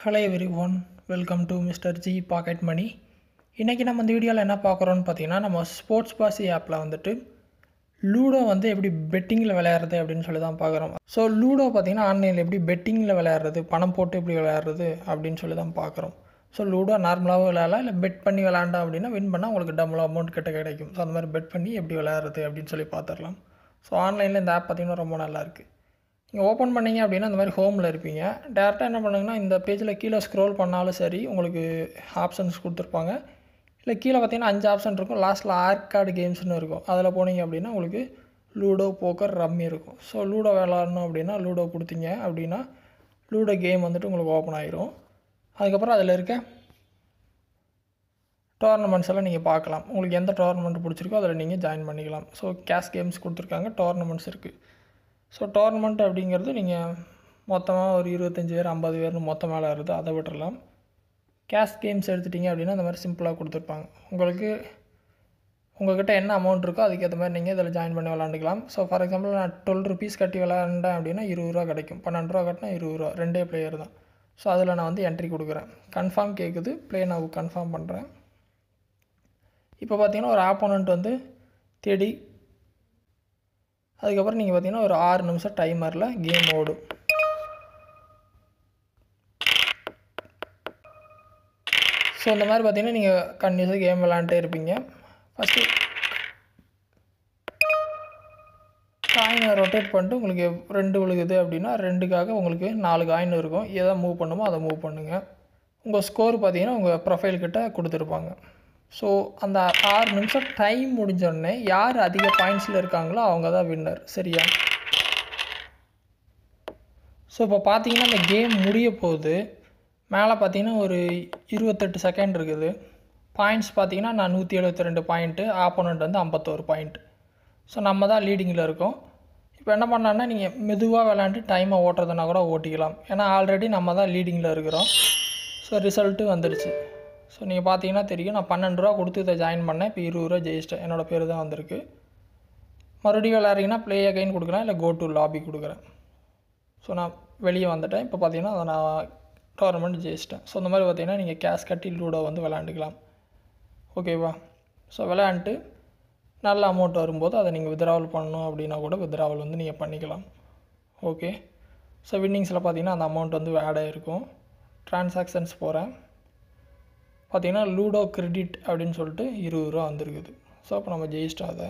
Hello everyone, welcome to mister G pocket money. இன்றைக்கி நம்ம இந்த வீடியோவில் என்ன பார்க்குறோன்னு பார்த்தீங்கன்னா, நம்ம ஸ்போர்ட்ஸ் பாசி ஆப்பில் வந்துட்டு லூடோ வந்து எப்படி பெட்டிங்கில் விளையாடுறது அப்படின்னு சொல்லி தான் பார்க்குறோம். ஸோ லூடோ பார்த்திங்கன்னா ஆன்லைனில் எப்படி பெட்டிங்கில் விளையாடுறது, பணம் போட்டு எப்படி விளையாடுறது அப்படின்னு சொல்லி தான் பார்க்குறோம். ஸோ லூடோ நார்மலாகவும் விளையாடலாம், இல்லை பெட் பண்ணி விளையாண்டா அப்படின்னா வின் பண்ணால் உங்களுக்கு டபுள் அமௌண்ட் கிட்ட கிடைக்கும். ஸோ அந்த மாதிரி பெட் பண்ணி எப்படி விளையாடுறது அப்படின்னு சொல்லி பார்த்துடலாம். ஸோ ஆன்லைனில் இந்த ஆப் பார்த்திங்கன்னா ரொம்ப நல்லாயிருக்கு. நீங்கள் ஓப்பன் பண்ணிங்க அப்படின்னா இந்த மாதிரி ஹோமில் இருப்பீங்க. டேரெக்டாக என்ன பண்ணுங்கன்னா, இந்த பேஜில் கீழே ஸ்க்ரோல் பண்ணாலும் சரி உங்களுக்கு ஆப்ஷன்ஸ் கொடுத்துருப்பாங்க. இல்லை கீழே பார்த்தீங்கன்னா 5 ஆப்ஷன் இருக்கும். லாஸ்ட்டில் ஆர்கார்டு கேம்ஸ்னு இருக்கும். அதில் போனீங்க அப்படின்னா உங்களுக்கு லூடோ, போக்கர், ரம்மி இருக்கும். ஸோ லூடோ விளாட்ணும் அப்படின்னா லூடோ கொடுத்தீங்க அப்படின்னா லூடோ கேம் வந்துட்டு உங்களுக்கு ஓப்பன் ஆகிரும். அதுக்கப்புறம் அதில் இருக்க டோர்னமெண்ட்ஸ் எல்லாம் நீங்கள் பார்க்கலாம். உங்களுக்கு எந்த டோர்னமெண்ட் பிடிச்சிருக்கோ அதில் நீங்கள் ஜாயின் பண்ணிக்கலாம். ஸோ கேஷ் கேம்ஸ் கொடுத்துருக்காங்க, டோர்னமெண்ட்ஸ் இருக்குது. ஸோ டோர்னமெண்ட் அப்படிங்கிறது நீங்கள் மொத்தமாக ஒரு 25 பேர் 50 பேர்னு மொத்தமாக விளையாடுறது, அதை விட்டுடலாம். கேஷ் கேம்ஸ் எடுத்துட்டிங்க அப்படின்னா இந்த மாதிரி சிம்பிளாக கொடுத்துருப்பாங்க. உங்கள்கிட்ட என்ன அமௌண்ட் இருக்கோ அதுக்கேற்ற மாதிரி நீங்கள் இதில் ஜாயின் பண்ணி விளாண்டுக்கலாம். ஸோ ஃபார் எக்ஸாம்பிள் நான் 12 ருபீஸ் கட்டி விளாண்டேன் அப்படின்னா 20 ரூபா கிடைக்கும். 12 ரூபா கட்டினா 20 ரூபா, 2 பிளேயர் தான். ஸோ அதில் நான் வந்து என்ட்ரி கொடுக்குறேன். கன்ஃபார்ம் கேட்குது, ப்ளே நான் கன்ஃபார்ம் பண்ணுறேன். இப்போ பார்த்தீங்கன்னா ஒரு ஆப்போனண்ட் வந்து தேடி அதுக்கப்புறம் நீங்கள் பார்த்தீங்கன்னா ஒரு 6 நிமிஷம் டைமரில் கேம் ஓடும். ஸோ இந்த மாதிரி பார்த்தீங்கன்னா நீங்கள் கன்டினியூஸாக கேம் விளாண்டுட்டே இருப்பீங்க. ஃபஸ்ட்டு காயினை ரொட்டேட் பண்ணிட்டு உங்களுக்கு 2 விழுகுது அப்படின்னா 2க்காக உங்களுக்கு 4 காயின் இருக்கும். எதை மூவ் பண்ணுமோ அதை மூவ் பண்ணுங்கள். உங்கள் ஸ்கோர் பார்த்தீங்கன்னா உங்கள் ப்ரொஃபைல் கிட்ட கொடுத்துருப்பாங்க. ஸோ அந்த 6 நிமிஷம் டைம் முடிஞ்சோடனே யார் அதிக பாயிண்ட்ஸில் இருக்காங்களோ அவங்க தான் வின்னர். சரியா? ஸோ இப்போ பார்த்தீங்கன்னா அந்த கேம் முடிய போகுது. மேலே பார்த்தீங்கன்னா ஒரு 28 செகண்ட் இருக்குது. பாயிண்ட்ஸ் பார்த்தீங்கன்னா நான் 172 பாயிண்ட்டு, ஆப்போனண்ட் வந்து 51 பாயிண்ட். ஸோ நம்ம தான் லீடிங்கில் இருக்கோம். இப்போ என்ன பண்ணலான்னா நீங்கள் மெதுவாக விளாண்டு டைமை ஓட்டுறதுனா கூட ஓட்டிக்கலாம். ஏன்னா ஆல்ரெடி நம்ம தான் லீடிங்கில் இருக்கிறோம். ஸோ ரிசல்ட்டு வந்துடுச்சு. ஸோ நீங்கள் பார்த்தீங்கன்னா தெரியும், நான் 12 ரூபா கொடுத்து இதை ஜாயின் பண்ணேன். இப்போ 20 ரூபா ஜெயிச்சிட்டேன். என்னோடய பேர் தான் வந்திருக்கு. மறுபடியும் விளையாடுறீங்கன்னா ப்ளே அகைன் கொடுக்குறேன், இல்லை கோ டு லாபி கொடுக்குறேன். ஸோ நான் வெளியே வந்துட்டேன். இப்போ பார்த்தீங்கன்னா அதை நான் டோர்னமெண்ட் ஜெயிச்சிட்டேன். ஸோ இந்த மாதிரி பார்த்தீங்கன்னா நீங்கள் கேஷ் கட்டி லூடோ வந்து விளையாண்டுக்கலாம். ஓகேவா? ஸோ விளையாண்டுட்டு நல்ல அமௌண்ட் வரும்போது அதை நீங்கள் வித்ட்ராவல் பண்ணணும் அப்படின்னா கூட வித்ட்ராவல் வந்து நீங்கள் பண்ணிக்கலாம். ஓகே. ஸோ வின்னிங்ஸில் பார்த்தீங்கன்னா அந்த அமௌண்ட் வந்து ஆட் ஆகிருக்கும். ட்ரான்சாக்ஷன்ஸ் போகிறேன். பார்த்தீங்கன்னா லூடோ கிரெடிட் அப்படின்னு சொல்லிட்டு 20 ரூபா வந்துருக்குது. ஸோ அப்போ நம்ம ஜெயிச்சிட்டோம். அதை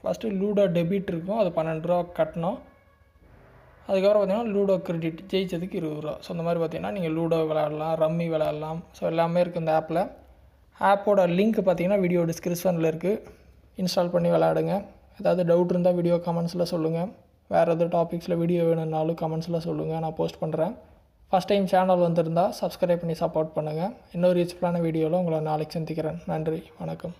ஃபஸ்ட்டு லூடோ டெபிட் இருக்கும், அது 12 ரூபா கட்டணும். அதுக்கப்புறம் பார்த்தீங்கன்னா லூடோ கிரெடிட் ஜெயிச்சதுக்கு 20 ரூபா. ஸோ இந்த மாதிரி பார்த்தீங்கன்னா நீங்கள் லூடோ விளையாடலாம், ரம்மி விளையாடலாம். ஸோ எல்லாமே இருக்குது இந்த ஆப்பில். ஆப்போட லிங்க் பார்த்தீங்கன்னா வீடியோ டிஸ்கிரிப்ஷனில் இருக்குது. இன்ஸ்டால் பண்ணி விளையாடுங்க. ஏதாவது டவுட் இருந்தால் வீடியோ கமெண்ட்ஸில் சொல்லுங்கள். வேறு எதாவது டாபிக்ஸில் வீடியோ வேணும்னாலும் கமெண்ட்ஸில் சொல்லுங்கள், நான் போஸ்ட் பண்ணுறேன். ஃபஸ்ட் டைம் சேனல் வந்திருந்தால் சப்ஸ்கிரைப் பண்ணி சப்போர்ட் பண்ணுங்கள். இன்னொரு யூஸ்ஃபுல்லான வீடியோவில் உங்களை நாளைக்கு சந்திக்கிறேன். நன்றி, வணக்கம்.